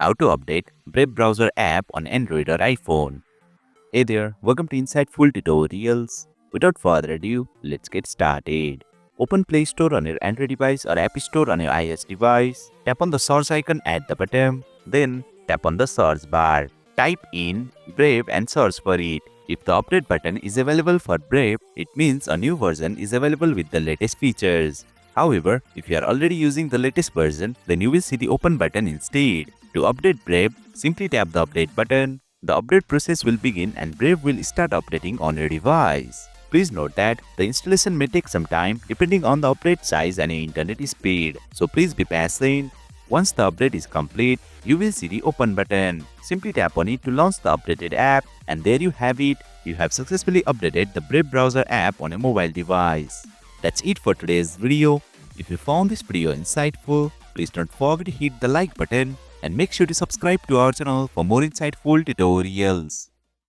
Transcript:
How to update Brave browser app on Android or iPhone. Hey there, welcome to Insightful Tutorials. Without further ado, let's get started. Open Play Store on your Android device or App Store on your iOS device. Tap on the search icon at the bottom. Then tap on the search bar. Type in Brave and search for it. If the update button is available for Brave, it means a new version is available with the latest features. However, if you are already using the latest version, then you will see the open button instead. To update Brave, simply tap the update button. The update process will begin and Brave will start updating on your device. Please note that the installation may take some time depending on the update size and your internet speed, so please be patient. Once the update is complete, you will see the open button. Simply tap on it to launch the updated app, and there you have it. You have successfully updated the Brave browser app on a mobile device. That's it for today's video. If you found this video insightful, please don't forget to hit the like button and make sure to subscribe to our channel for more insightful tutorials.